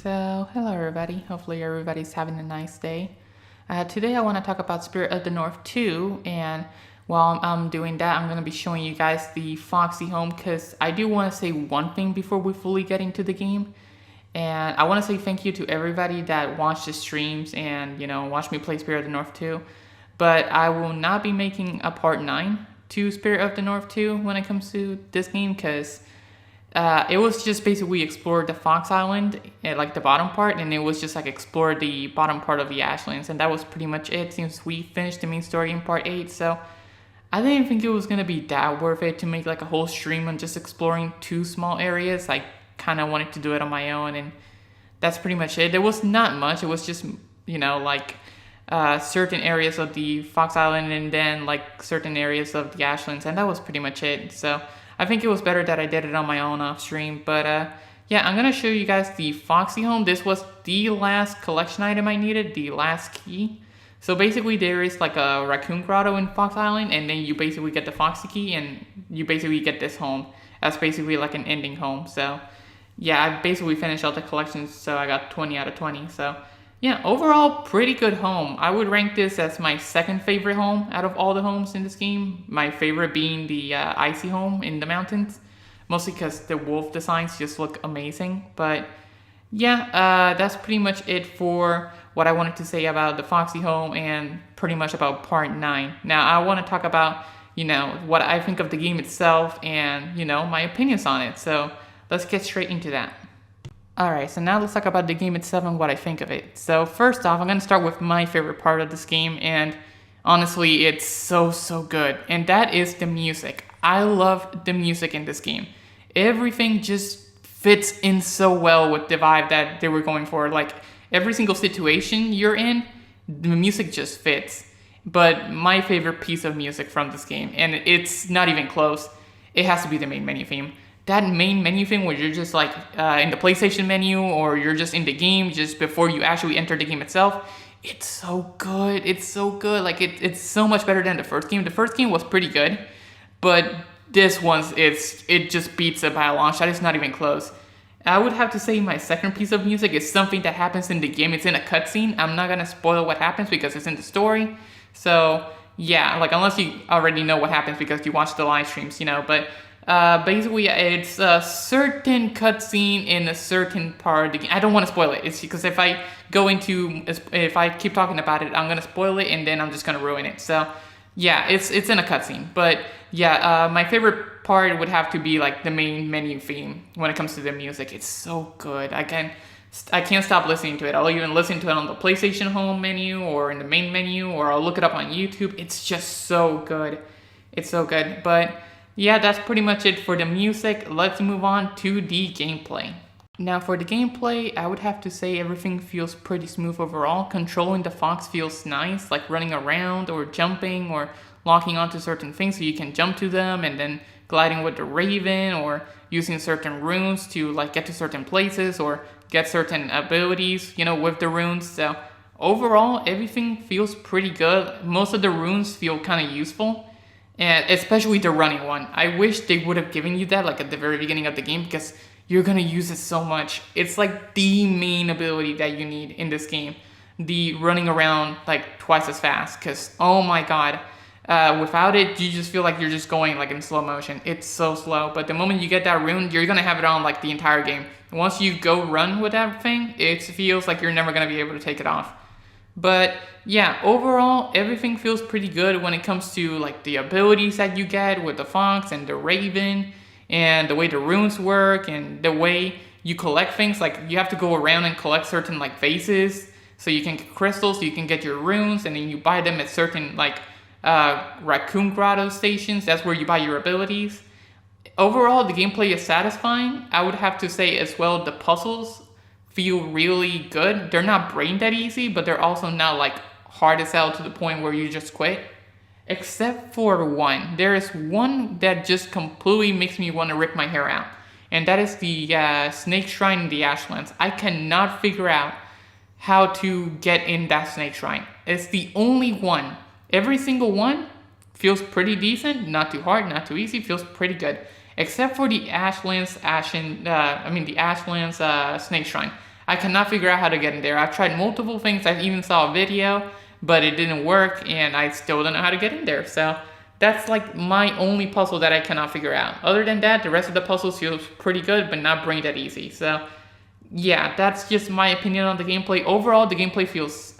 So, hello everybody. Hopefully everybody's having a nice day. Today I want to talk about Spirit of the North 2, and while I'm doing that, I'm going to be showing you guys the Foxy home because I do want to say one thing before we fully get into the game. And I want to say thank you to everybody that watched the streams and, watched me play Spirit of the North 2. But I will not be making a part 9 to Spirit of the North 2 when it comes to this game because it was just basically we explored the Fox Island, like the bottom part, and it was just like explore the bottom part of the Ashlands, and that was pretty much it since we finished the main story in part 8. So I didn't think it was gonna be that worth it to make like a whole stream on just exploring two small areas. I kind of wanted to do it on my own, and that's pretty much it. There was not much. It was just certain areas of the Fox Island and then like certain areas of the Ashlands, and that was pretty much it. So I think it was better that I did it on my own off stream, but yeah, I'm gonna show you guys the Foxy home. This was the last collection item I needed, the last key. So basically there is like a raccoon grotto in Fox Island, and then you basically get the Foxy key and you basically get this home. That's basically like an ending home. So yeah, I basically finished all the collections, so I got 20 out of 20. So yeah, overall, pretty good home. I would rank this as my second favorite home out of all the homes in this game. My favorite being the icy home in the mountains, mostly because the wolf designs just look amazing. But yeah, that's pretty much it for what I wanted to say about the Foxy home and pretty much about part 9. Now, I want to talk about, what I think of the game itself and, my opinions on it. So let's get straight into that. Alright, so now let's talk about the game itself and what I think of it. So first off, I'm going to start with my favorite part of this game, and honestly, it's so good. And that is the music. I love the music in this game. Everything just fits in so well with the vibe that they were going for. Like, every single situation you're in, the music just fits. But my favorite piece of music from this game, and it's not even close, it has to be the main menu theme. That main menu thing where you're just like in the PlayStation menu or you're just in the game just before you actually enter the game itself, it's so good. It's so good. Like it's so much better than the first game. The first game was pretty good, but this one's it just beats it by a long shot. It's not even close. I would have to say my second piece of music is something that happens in the game. It's in a cutscene. I'm not gonna spoil what happens because it's in the story. So yeah, like unless you already know what happens because you watch the live streams, but basically, it's a certain cutscene in a certain part of the game. I don't want to spoil it. It's because if I keep talking about it, I'm gonna spoil it, and then I'm just gonna ruin it. So, yeah, it's in a cutscene. But yeah, my favorite part would have to be like the main menu theme when it comes to the music. It's so good. I can't stop listening to it. I'll even listen to it on the PlayStation home menu or in the main menu, or I'll look it up on YouTube. It's just so good. It's so good. But yeah, that's pretty much it for the music. Let's move on to the gameplay. Now for the gameplay, I would have to say everything feels pretty smooth overall. Controlling the fox feels nice, like running around or jumping or locking onto certain things so you can jump to them, and then gliding with the raven or using certain runes to like get to certain places or get certain abilities, with the runes. So overall, everything feels pretty good. Most of the runes feel kind of useful. And especially the running one. I wish they would have given you that like at the very beginning of the game because you're going to use it so much. It's like the main ability that you need in this game. The running around like twice as fast because, oh my god, without it, you just feel like you're just going like in slow motion. It's so slow. But the moment you get that rune, you're going to have it on like the entire game. Once you go run with that thing, it feels like you're never going to be able to take it off. But yeah, overall, everything feels pretty good when it comes to like the abilities that you get with the fox and the raven and the way the runes work and the way you collect things. Like you have to go around and collect certain like vases so you can get crystals, so you can get your runes, and then you buy them at certain like raccoon grotto stations. That's where you buy your abilities. Overall, the gameplay is satisfying. I would have to say as well, the puzzles feel really good. They're not brain dead easy, but they're also not like hard as hell to the point where you just quit. Except for one. There is one that just completely makes me want to rip my hair out. And that is the snake shrine in the Ashlands. I cannot figure out how to get in that snake shrine. It's the only one. Every single one feels pretty decent. Not too hard, not too easy. Feels pretty good. Except for the Ashlands snake shrine. I cannot figure out how to get in there. I've tried multiple things. I even saw a video, but it didn't work, and I still don't know how to get in there. So that's like my only puzzle that I cannot figure out. Other than that, the rest of the puzzles feels pretty good, but not brain that easy. So yeah, that's just my opinion on the gameplay. Overall, the gameplay feels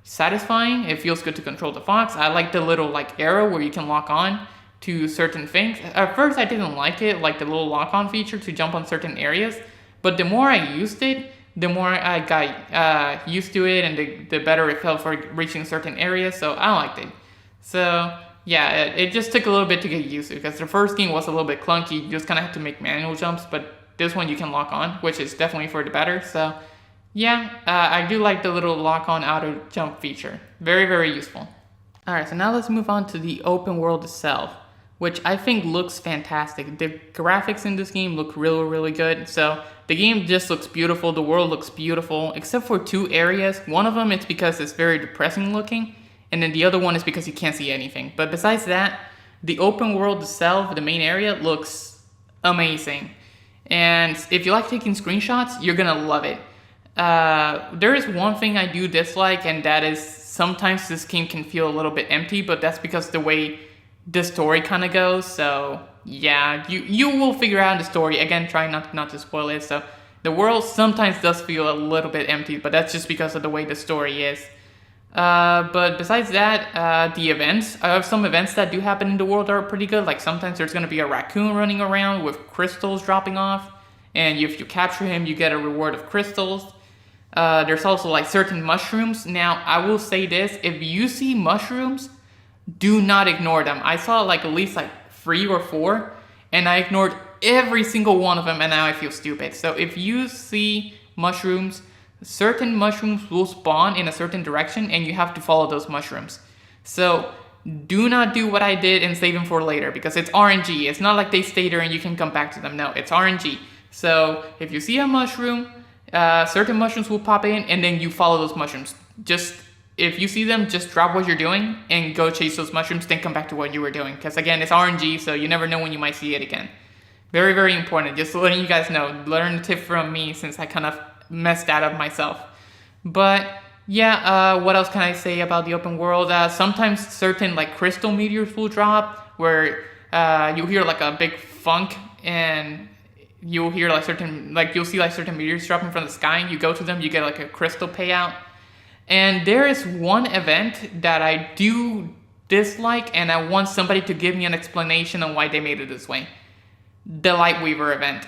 satisfying. It feels good to control the fox. I like the little like arrow where you can lock on to certain things. At first, I didn't like it, like the little lock-on feature to jump on certain areas. But the more I used it, the more I got used to it, and the better it felt for reaching certain areas. So I liked it. So yeah, it just took a little bit to get used to, because the first game was a little bit clunky. You just kind of have to make manual jumps, but this one you can lock on, which is definitely for the better. So yeah, I do like the little lock on auto jump feature. Very, very useful. Alright, so now let's move on to the open world itself, which I think looks fantastic. The graphics in this game look really, really good. So the game just looks beautiful. The world looks beautiful, except for two areas. One of them is because it's very depressing looking, and then the other one is because you can't see anything. But besides that, the open world itself, the main area, looks amazing. And if you like taking screenshots, you're gonna love it. There is one thing I do dislike, and that is sometimes this game can feel a little bit empty, but that's because the way the story kind of goes. So yeah, you will figure out the story. Again, try not to spoil it. So the world sometimes does feel a little bit empty, but that's just because of the way the story is. But besides that, the events, some events that do happen in the world are pretty good. Like sometimes there's going to be a raccoon running around with crystals dropping off, and if you capture him, you get a reward of crystals. There's also like certain mushrooms. Now, I will say this, if you see mushrooms, do not ignore them. I saw like at least like 3 or 4, and I ignored every single one of them, and now I feel stupid. So if you see mushrooms, certain mushrooms will spawn in a certain direction, and you have to follow those mushrooms. So do not do what I did and save them for later, because it's RNG. It's not like they stay there and you can come back to them. No, it's RNG. So if you see a mushroom, certain mushrooms will pop in, and then you follow those mushrooms. Just if you see them, just drop what you're doing and go chase those mushrooms, then come back to what you were doing. Because again, it's RNG, so you never know when you might see it again. Very, very important. Just letting you guys know. Learn a tip from me, since I kind of messed that up myself. But yeah, what else can I say about the open world? Sometimes certain like crystal meteors will drop, where you'll hear like a big funk, and you'll hear like you'll see like certain meteors dropping from the sky, and you go to them, you get like a crystal payout. And there is one event that I do dislike, and I want somebody to give me an explanation on why they made it this way. The Lightweaver event.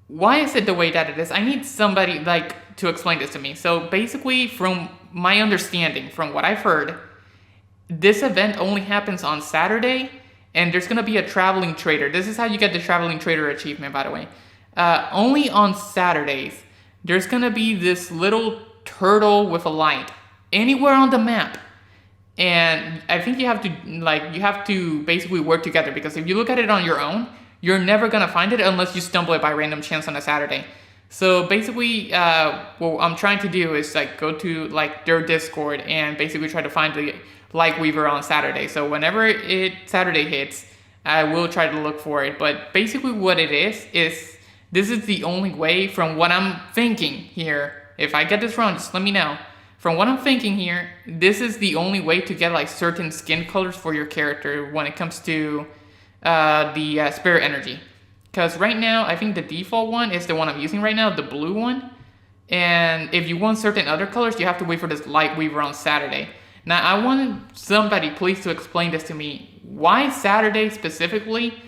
Why is it the way that it is? I need somebody like to explain this to me. So basically, from my understanding, from what I've heard, this event only happens on Saturday, and there's gonna be a traveling trader. This is how you get the traveling trader achievement, by the way. Only on Saturdays, there's gonna be this little turtle with a light anywhere on the map, and I think you have to basically work together, because if you look at it on your own, you're never gonna find it unless you stumble it by random chance on a Saturday. So basically, what I'm trying to do is like go to like their Discord and basically try to find the Lightweaver on Saturday. So whenever Saturday hits, I will try to look for it. But basically what it is this is the only way, from what I'm thinking here. If I get this wrong, just let me know. From what I'm thinking here, this is the only way to get like certain skin colors for your character when it comes to the spirit energy. Because right now, I think the default one is the one I'm using right now, the blue one. And if you want certain other colors, you have to wait for this Lightweaver on Saturday. Now, I want somebody please to explain this to me. Why Saturday specifically?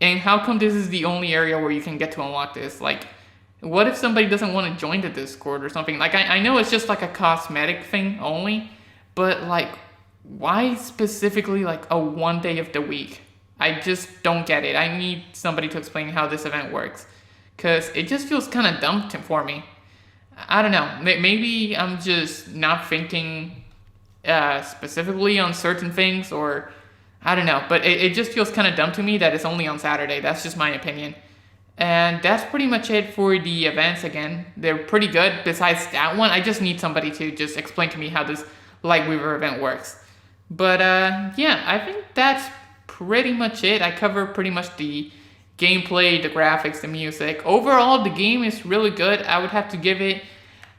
And how come this is the only area where you can get to unlock this? Like, what if somebody doesn't want to join the Discord or something? Like, I know it's just like a cosmetic thing only, but like, why specifically like a one day of the week? I just don't get it. I need somebody to explain how this event works, because it just feels kind of dumb for me. I don't know. Maybe I'm just not thinking specifically on certain things, or I don't know. But it just feels kind of dumb to me that it's only on Saturday. That's just my opinion. And that's pretty much it for the events. Again, they're pretty good. Besides that one, I just need somebody to just explain to me how this Lightweaver event works. But yeah, I think that's pretty much it. I cover pretty much the gameplay, the graphics, the music. Overall, the game is really good. I would have to give it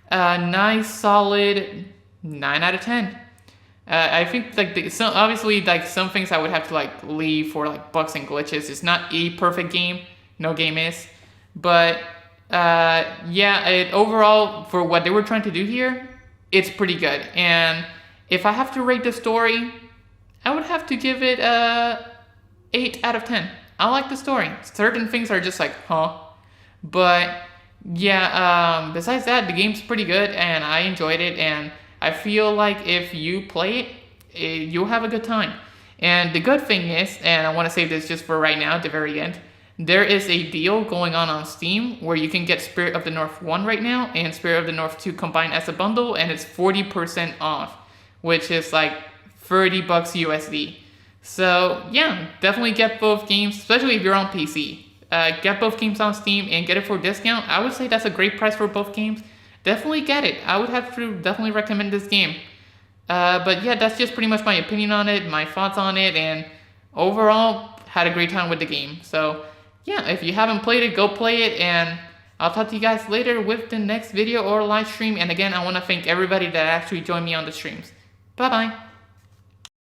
a nice solid 9 out of 10. I think like obviously like some things I would have to like leave for like bugs and glitches. It's not a perfect game. No game is. But yeah, overall for what they were trying to do here, it's pretty good. And if I have to rate the story, I would have to give it a 8 out of 10. I like the story. Certain things are just like, huh? But yeah, besides that, the game's pretty good and I enjoyed it, and I feel like if you play it, you'll have a good time. And the good thing is, and I want to save this just for right now at the very end, there is a deal going on Steam where you can get Spirit of the North 1 right now and Spirit of the North 2 combined as a bundle, and it's 40% off, which is like $30 USD. So yeah, definitely get both games, especially if you're on PC. Get both games on Steam and get it for a discount. I would say that's a great price for both games. Definitely get it. I would have to definitely recommend this game. But yeah, that's just pretty much my opinion on it, my thoughts on it, and overall, had a great time with the game. So yeah, if you haven't played it, go play it, and I'll talk to you guys later with the next video or live stream. And again, I want to thank everybody that actually joined me on the streams. Bye-bye.